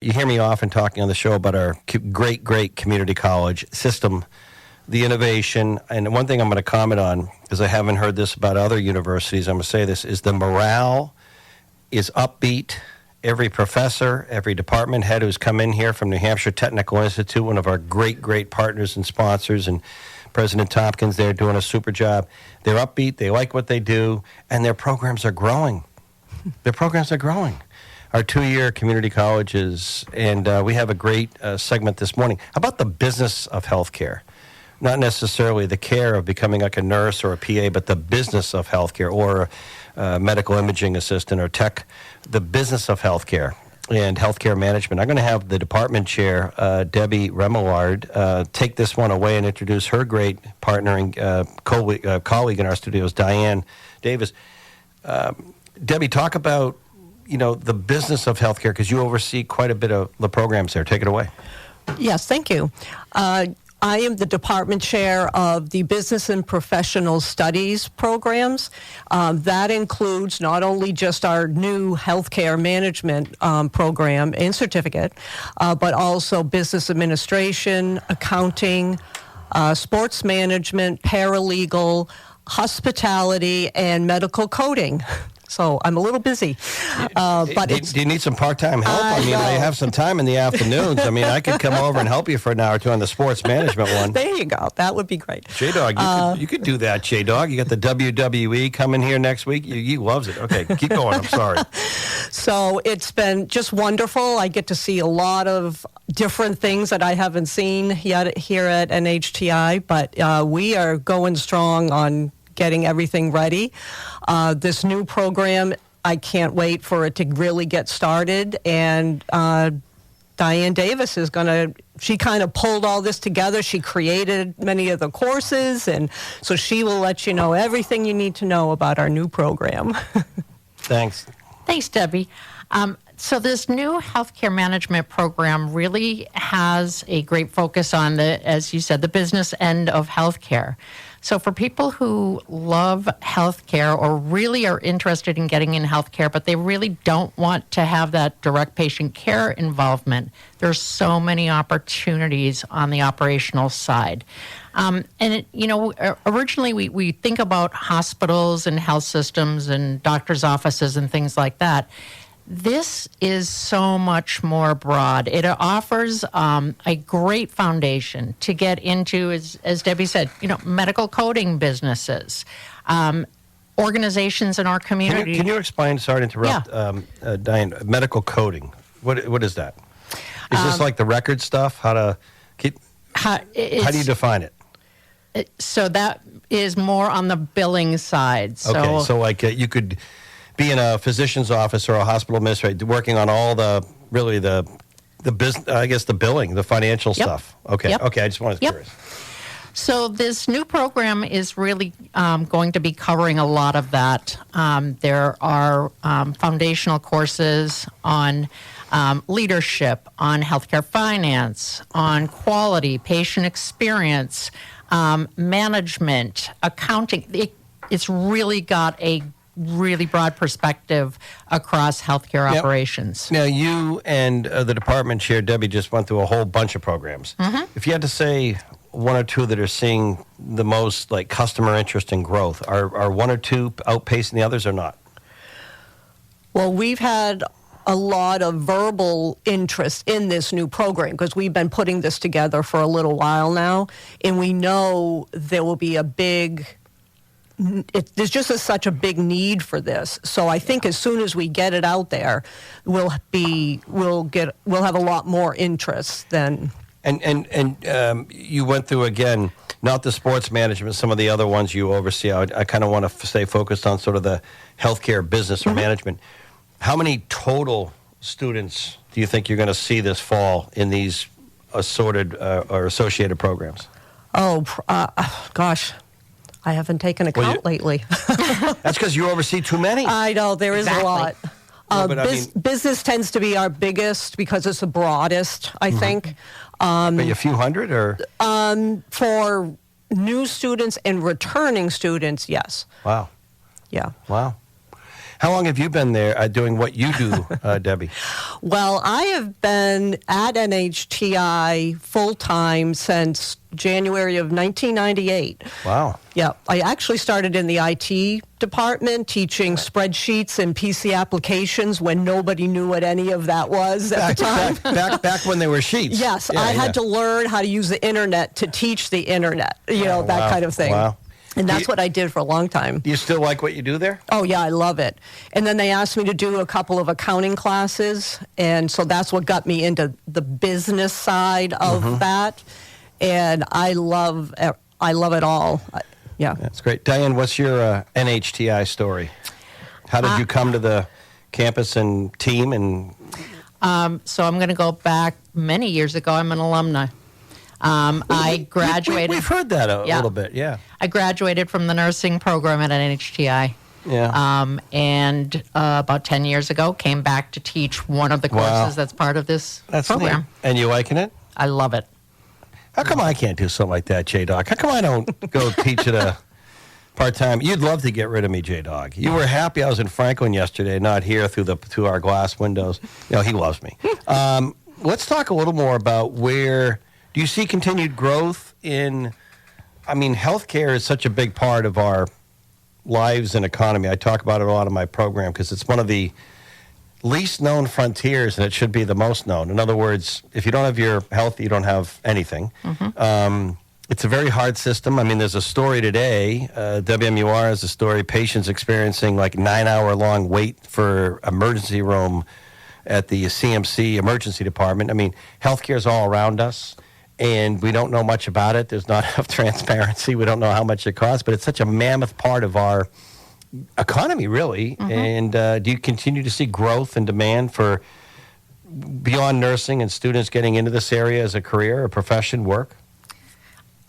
You hear me often talking on the show about our great community college system, the innovation. And one thing I'm going to comment on, because I haven't heard this about other universities, I'm going to say this, is the morale is upbeat. Every professor, every department head who's come in here from New Hampshire Technical Institute, one of our great partners and sponsors, and President Tompkins, they're doing a super job. They're upbeat, they like what they do, and their programs are growing. Their programs are growing. Our 2-year community colleges, and we have a great segment this morning about the business of healthcare. Not necessarily the care of becoming like a nurse or a PA, but the business of healthcare, or a medical imaging assistant or tech, the business of healthcare and healthcare management. I'm going to have the department chair, Debbie Remillard, take this one away and introduce her great partner and colleague in our studios, Diane Davis. Debbie, talk about the business of healthcare, because you oversee quite a bit of the programs there. Take it away. Yes, thank you. I am the department chair of the Business and Professional Studies programs. That includes not only just our new healthcare management program and certificate, but also business administration, accounting, sports management, paralegal, hospitality, and medical coding. So I'm a little busy. But do you need some part-time help? I have some time in the afternoons. I could come over and help you for an hour or two on the sports management one. There you go. That would be great. J-Dog, you could do that, J-Dog. You got the WWE coming here next week. He loves it. Okay, keep going. I'm sorry. So it's been just wonderful. I get to see a lot of different things that I haven't seen yet here at NHTI, but we are going strong on getting everything ready. This new program, I can't wait for it to really get started. And Diane Davis she kind of pulled all this together. She created many of the courses, and so she will let you know everything you need to know about our new program. Thanks. Thanks, Debbie. So this new healthcare management program really has a great focus on as you said, the business end of healthcare. So for people who love healthcare or really are interested in getting in healthcare, but they really don't want to have that direct patient care involvement, there's so many opportunities on the operational side. Originally we think about hospitals and health systems and doctors' offices and things like that. This is so much more broad. It offers a great foundation to get into, as Debbie said, medical coding businesses, organizations in our community. Can you explain, sorry to interrupt, Diane, medical coding? What is that? Is this like the record stuff? How do you define it? So that is more on the billing side. Okay, so like you could be in a physician's office or a hospital administrator working on all the business, I guess the billing, the financial stuff. Okay. Yep. Okay, I just wanted to be curious. So this new program is really going to be covering a lot of that. There are foundational courses on leadership, on healthcare finance, on quality, patient experience, management, accounting. It's really got a really broad perspective across healthcare operations. Now, you and the department chair, Debbie, just went through a whole bunch of programs. Mm-hmm. If you had to say one or two that are seeing the most like customer interest and growth, are one or two outpacing the others or not? Well, we've had a lot of verbal interest in this new program because we've been putting this together for a little while now, and we know there will be there's just such a big need for this. So I think as soon as we get it out there, we'll have a lot more interest than. And you went through again, not the sports management, some of the other ones you oversee. I kind of want to stay focused on sort of the healthcare business or management. How many total students do you think you're going to see this fall in these assorted or associated programs? Gosh. I haven't taken account lately. That's because you oversee too many. I know, there is a lot. Business tends to be our biggest because it's the broadest, I think. Maybe a few hundred? Or for new students and returning students, yes. Wow. Yeah. Wow. How long have you been there doing what you do, Debbie? Well, I have been at NHTI full-time since January of 1998. Wow. Yeah, I actually started in the IT department teaching spreadsheets and PC applications when nobody knew what any of that was at the time. Back when there were sheets. Yes, Yeah, I had to learn how to use the internet to teach the internet, that wow. kind of thing. Wow. And that's what I did for a long time. Do you still like what you do there? Oh, yeah, I love it. And then they asked me to do a couple of accounting classes, and so that's what got me into the business side of that. And I love it all. Yeah. That's great. Diane, what's your NHTI story? How did you come to the campus and team? And So I'm going to go back many years ago. I'm an alumni. I graduated. We've heard that a little bit, yeah. I graduated from the nursing program at NHTI. Yeah. And about 10 years ago, came back to teach one of the courses that's part of this program. Neat. And you liking it? I love it. How come I can't do something like that, J-Dog? How come I don't go teach at a part-time? You'd love to get rid of me, J-Dog. You were happy I was in Franklin yesterday, not here through our glass windows. He loves me. Let's talk a little more about where do you see continued growth in, healthcare is such a big part of our lives and economy. I talk about it a lot in my program because it's one of the least known frontiers, and it should be the most known. In other words, if you don't have your health, you don't have anything. It's a very hard system. There's a story today, WMUR has a story, patients experiencing like 9-hour-long wait for emergency room at the CMC emergency department. Healthcare is all around us, and we don't know much about it. There's not enough transparency. We don't know how much it costs, but it's such a mammoth part of our economy, really. And do you continue to see growth and demand for beyond nursing and students getting into this area as a career or profession work?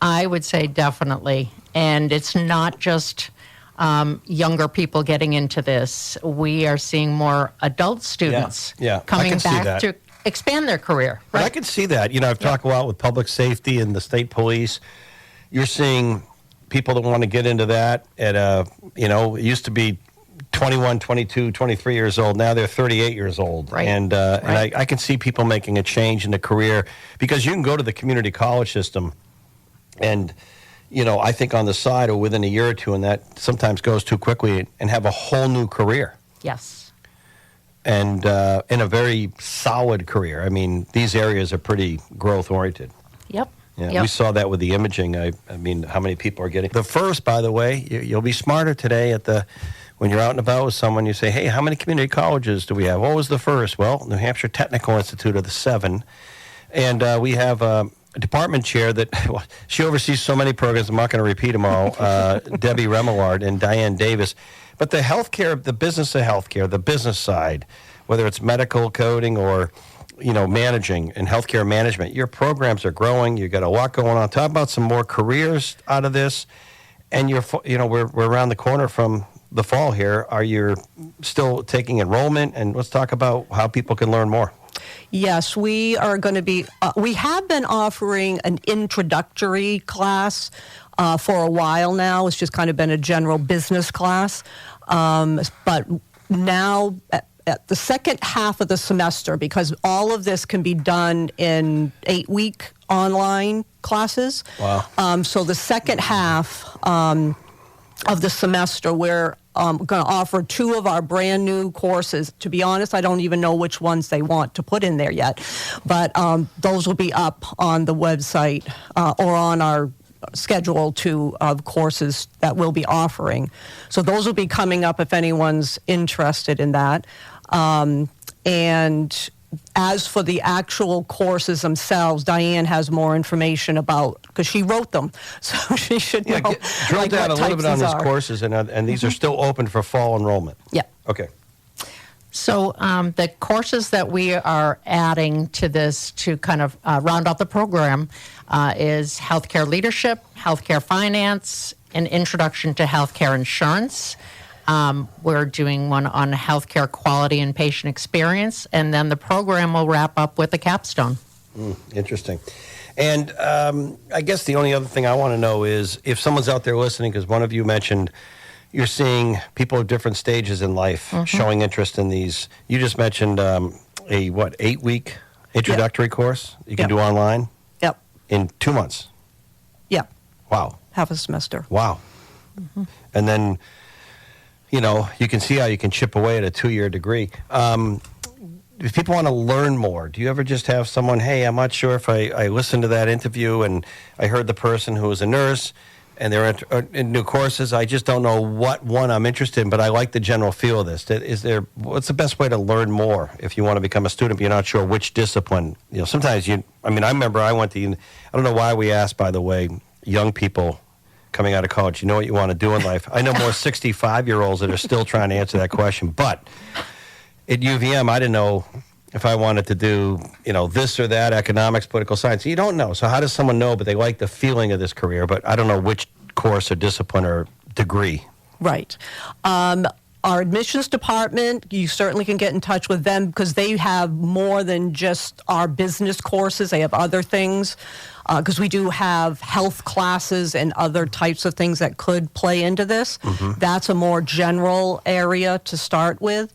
I would say definitely. And it's not just younger people getting into this. We are seeing more adult students coming back to expand their career. Right? I can see that. I've talked a lot with public safety and the state police. You're seeing people that want to get into that at it used to be 21, 22, 23 years old. Now they're 38 years old. Right. And I can see people making a change in the career because you can go to the community college system and, I think on the side or within a year or two, and that sometimes goes too quickly, and have a whole new career. Yes. And in a very solid career. These areas are pretty growth-oriented. Yep. Yeah, we saw that with the imaging. How many people are getting the first? By the way, you'll be smarter today when you're out and about with someone. You say, "Hey, how many community colleges do we have? What was the first?" Well, New Hampshire Technical Institute are the 7, and we have a department chair that she oversees so many programs. I'm not going to repeat them all. Debbie Remillard and Diane Davis, but the healthcare, the business of healthcare, the business side, whether it's medical coding or managing and healthcare management, your programs are growing. You got a lot going on. Talk about some more careers out of this, and we're around the corner from the fall here. Are you still taking enrollment? And let's talk about how people can learn more. Yes, we are going to be. We have been offering an introductory class for a while now. It's just kind of been a general business class, but now. At the second half of the semester, because all of this can be done in 8-week online classes. Wow. So the second half of the semester, we're going to offer 2 of our brand new courses. To be honest, I don't even know which ones they want to put in there yet. But those will be up on the website or on our schedule of courses that we'll be offering. So those will be coming up if anyone's interested in that. And as for the actual courses themselves, Diane has more information about, because she wrote them, so she should know. Drill down a little bit on these courses, and these are still open for fall enrollment. Yeah. Okay. So the courses that we are adding to this to kind of round out the program is healthcare leadership, healthcare finance, an introduction to healthcare insurance. We're doing one on healthcare quality and patient experience, and then the program will wrap up with a capstone. Interesting. And I guess the only other thing I want to know is if someone's out there listening, because one of you mentioned, you're seeing people of different stages in life showing interest in these. You just mentioned a 8-week introductory course you can do online Yep. in 2 months. Yep. Wow. Half a semester. Wow. And then, you can see how you can chip away at a 2-year degree. If people want to learn more, do you ever just have someone, hey, I'm not sure if I listened to that interview and I heard the person who was a nurse and they're in new courses. I just don't know what one I'm interested in, but I like the general feel of this. What's the best way to learn more if you want to become a student, but you're not sure which discipline? Sometimes I remember I went to, I don't know why we asked, by the way, young people coming out of college, you know what you want to do in life? I know more 65-year-olds that are still trying to answer that question, but at UVM, I didn't know if I wanted to do, this or that, economics, political science. You don't know. So how does someone know, but they like the feeling of this career, but I don't know which course or discipline or degree? Right. Our admissions department, you certainly can get in touch with them because they have more than just our business courses. They have other things because we do have health classes and other types of things that could play into this. That's a more general area to start with.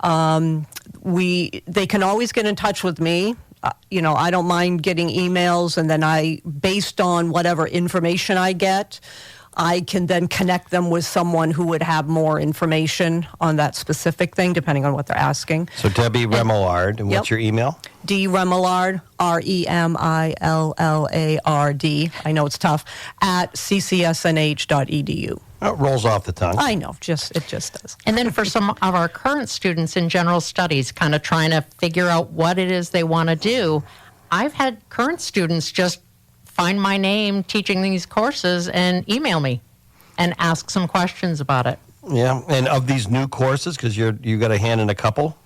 They can always get in touch with me. I don't mind getting emails, and then based on whatever information I get, I can then connect them with someone who would have more information on that specific thing, depending on what they're asking. So Debbie Remillard, and what's your email? D. Remillard, Remillard. I know it's tough, at ccsnh.edu. It rolls off the tongue. I know, it just does. And then for some of our current students in general studies, kind of trying to figure out what it is they want to do, I've had current students just find my name teaching these courses and email me and ask some questions about it. Yeah, and of these new courses, because you got a hand in a couple,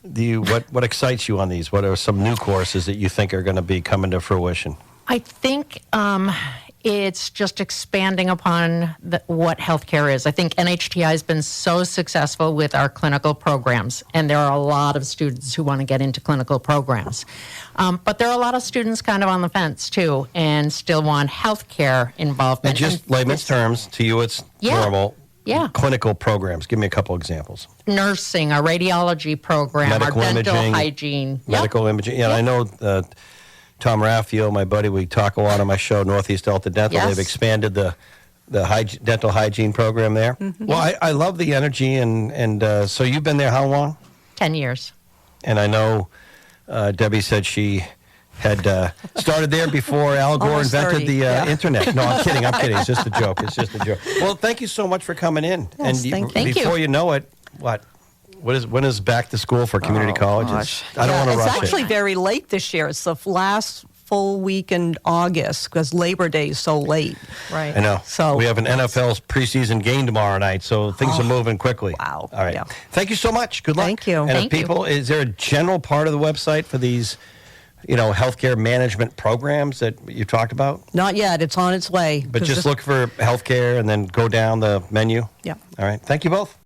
what excites you on these? What are some new courses that you think are going to be coming to fruition? I think it's just expanding upon what healthcare is. I think NHTI has been so successful with our clinical programs, and there are a lot of students who want to get into clinical programs. But there are a lot of students kind of on the fence, too, and still want healthcare involvement. And just layman's terms, to you it's normal. Yeah. Clinical programs. Give me a couple examples. Nursing, our radiology program, medical our dental imaging, hygiene. Medical imaging. Yeah, I know Tom Raffio, my buddy, we talk a lot on my show, Northeast Delta Dental. Yes. They've expanded the dental hygiene program there. Well, I love the energy, and so you've been there how long? 10 years. And I know Debbie said she had started there before Al Gore Almost invented 30, the internet. No, I'm kidding. It's just a joke. Well, thank you so much for coming in. Yes, thank you. Before you know it, when is back to school for community colleges? I don't want to rush it. It's actually very late this year. It's the last full week in August because Labor Day is so late. Right. I know. So we have an NFL's preseason game tomorrow night, so things are moving quickly. Wow. All right. Yeah. Thank you so much. Good luck. Thank you. And Thank if people, is there a general part of the website for these, healthcare management programs that you talked about? Not yet. It's on its way. But just look for healthcare and then go down the menu? Yeah. All right. Thank you both.